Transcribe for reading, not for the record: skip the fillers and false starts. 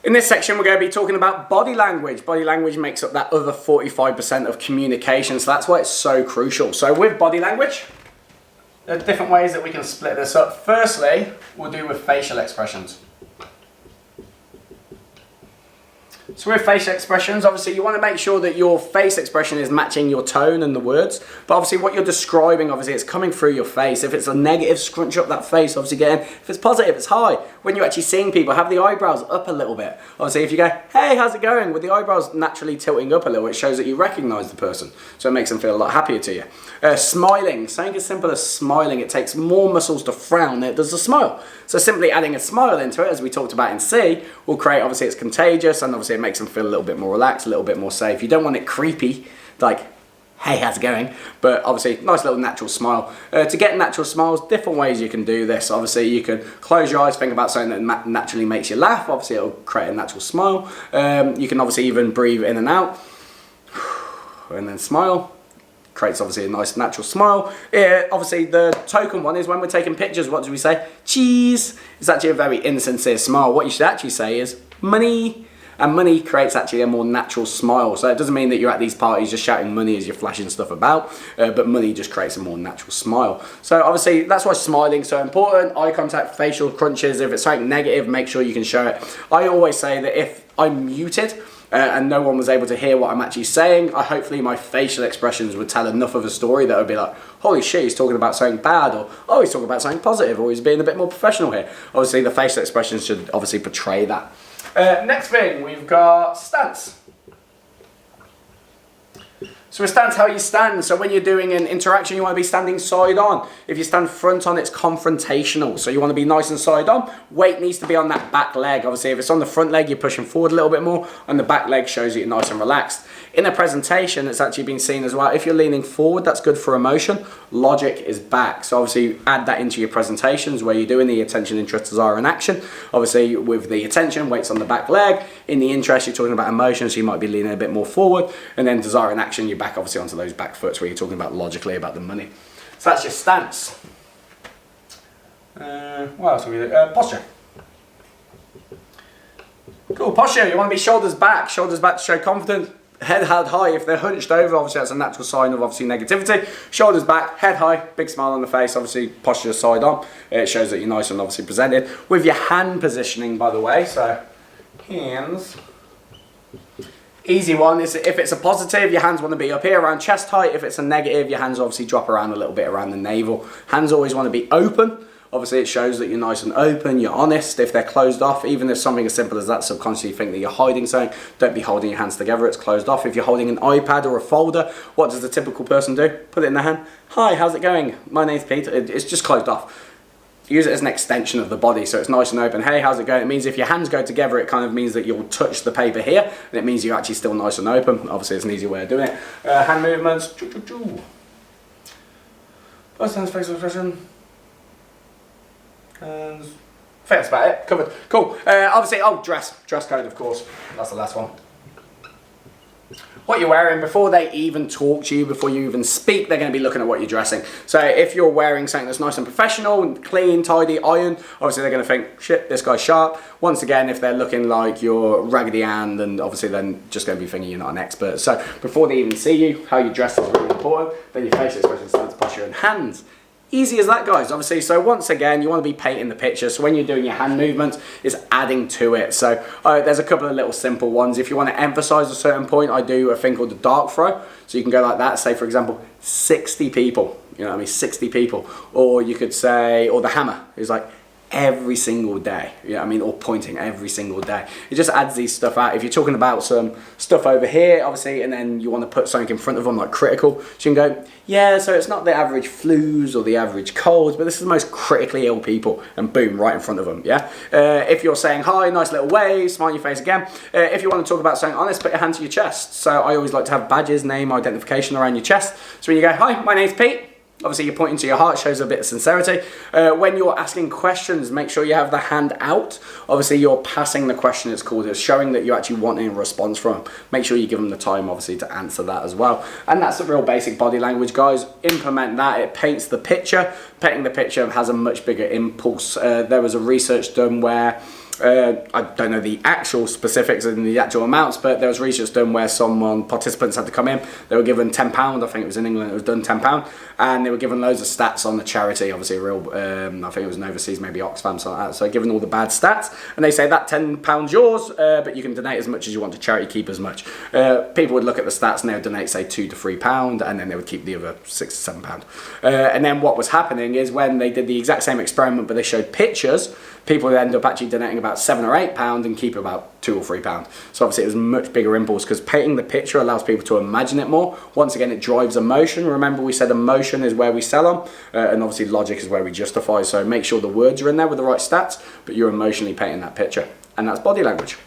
In this section, we're going to be talking about body language. Body language makes up that other 45% of communication, so that's why it's so crucial. So with body language, there are different ways that we can split this up. Firstly, we'll do with facial expressions. So with facial expressions, obviously you want to make sure that your face expression is matching your tone and the words. But obviously what you're describing, obviously it's coming through your face. If it's a negative, scrunch up that face, obviously again. If it's positive, it's high. When you're actually seeing people, have the eyebrows up a little bit. Obviously if you go, hey, how's it going? With the eyebrows naturally tilting up a little, it shows that you recognise the person. So it makes them feel a lot happier to you. Smiling, something as simple as smiling. It takes more muscles to frown than it does to smile. So simply adding a smile into it, as we talked about in C, will create, obviously it's contagious, and obviously it makes them feel a little bit more relaxed, a little bit more safe. You don't want it creepy, like, hey, how's it going? But obviously, nice little natural smile. To get natural smiles, different ways you can do this. Obviously, you can close your eyes, think about something that naturally makes you laugh. Obviously, it'll create a natural smile. You can obviously even breathe in and out, and then smile. Creates obviously a nice natural smile. Obviously the token one is when we're taking pictures, what do we say? Cheese. It's actually a very insincere smile. What you should actually say is money. And money creates actually a more natural smile. So it doesn't mean that you're at these parties just shouting money as you're flashing stuff about, but money just creates a more natural smile. So obviously that's why smiling is so important. Eye contact, facial crunches. If it's something negative, make sure you can show it. I always say that if I'm muted, and no one was able to hear what I'm actually saying, hopefully my facial expressions would tell enough of a story that would be like, holy shit, he's talking about something bad, or oh, he's talking about something positive, or he's being a bit more professional here. Obviously the facial expressions should obviously portray that. Next thing, we've got stance. So with stance, how you stand. So when you're doing an interaction, you want to be standing side on. If you stand front on, it's confrontational. So you want to be nice and side on. Weight needs to be on that back leg. Obviously, if it's on the front leg, you're pushing forward a little bit more, and the back leg shows you you're nice and relaxed. In a presentation, it's actually been seen as well. If you're leaning forward, that's good for emotion. Logic is back. So obviously, you add that into your presentations where you're doing the attention, interest, desire, and action. Obviously, with the attention, weight's on the back leg. In the interest, you're talking about emotion, so you might be leaning a bit more forward. And then desire and action, you're back obviously onto those back foots where you're talking about logically about the money. So that's your stance. What else have we do? Posture. Cool, posture. You want to be shoulders back to show confidence. Head held high. If they're hunched over, obviously that's a natural sign of obviously negativity. Shoulders back, head high, big smile on the face, obviously posture side on. It shows that you're nice and obviously presented. With your hand positioning, by the way, so hands. Easy one is if it's a positive, your hands want to be up here around chest height. If it's a negative, your hands obviously drop around a little bit around the navel. Hands always want to be open. Obviously it shows that you're nice and open, you're honest. If they're closed off, even if something as simple as that, subconsciously you think that you're hiding something, don't be holding your hands together, it's closed off. If you're holding an iPad or a folder, what does the typical person do? Put it in their hand. Hi, how's it going? My name's Peter. It's just closed off. Use it as an extension of the body, so it's nice and open. Hey, how's it going? It means if your hands go together, it kind of means that you'll touch the paper here, and it means you're actually still nice and open. Obviously, it's an easy way of doing it. Hand movements. First hands, facial expression. And I think that's about it. Covered. Cool. Obviously, dress code, of course. That's the last one. What you're wearing, before they even talk to you, before you even speak, they're going to be looking at what you're dressing. So if you're wearing something that's nice and professional, and clean, tidy, iron, obviously they're going to think, shit, this guy's sharp. Once again, if they're looking like you're Raggedy Ann, then obviously then just going to be thinking you're not an expert. So before they even see you, how you dress is really important. Then your facial expression, stance, posture, and hands. Easy as that, guys, obviously. So once again, you want to be painting the picture. So when you're doing your hand movements, it's adding to it. So there's a couple of little simple ones. If you want to emphasize a certain point, I do a thing called the dart throw. So you can go like that. Say, for example, 60 people. You know what I mean? 60 people. Or you could say, or the hammer is like, every single day, you know what I mean, or pointing every single day. It just adds these stuff out. If you're talking about some stuff over here, obviously, and then you want to put something in front of them like critical, so you can go, yeah, so it's not the average flus or the average colds, but this is the most critically ill people, and boom, right in front of them, yeah? If you're saying hi, nice little wave, smile on your face again. If you want to talk about something honest, put your hand to your chest. So I always like to have badges, name, identification around your chest. So when you go, hi, my name's Pete, obviously you're pointing to your heart, shows a bit of sincerity. When you're asking questions, make sure you have the hand out. Obviously you're passing the question, it's called. It's showing that you actually want a response from them. Make sure you give them the time, obviously, to answer that as well. And that's the real basic body language, guys. Implement that. It paints the picture. Painting the picture has a much bigger impulse. There was a research done where I don't know the actual specifics and the actual amounts, but there was research done where participants had to come in, they were given £10, I think it was in England, it was done £10, and they were given loads of stats on the charity, obviously I think it was an overseas, maybe Oxfam, something like that, so given all the bad stats, and they say that £10 yours, but you can donate as much as you want to charity, keep as much. People would look at the stats and they would donate say £2 to £3, and then they would keep the other £6 to £7. And then what was happening is when they did the exact same experiment, but they showed pictures, people would end up actually donating about £7 or £8 and keep about £2 or £3. So obviously it was a much bigger impulse because painting the picture allows people to imagine it more. Once again, it drives emotion. Remember we said emotion is where we sell on, and obviously logic is where we justify. So make sure the words are in there with the right stats, but you're emotionally painting that picture. And that's body language.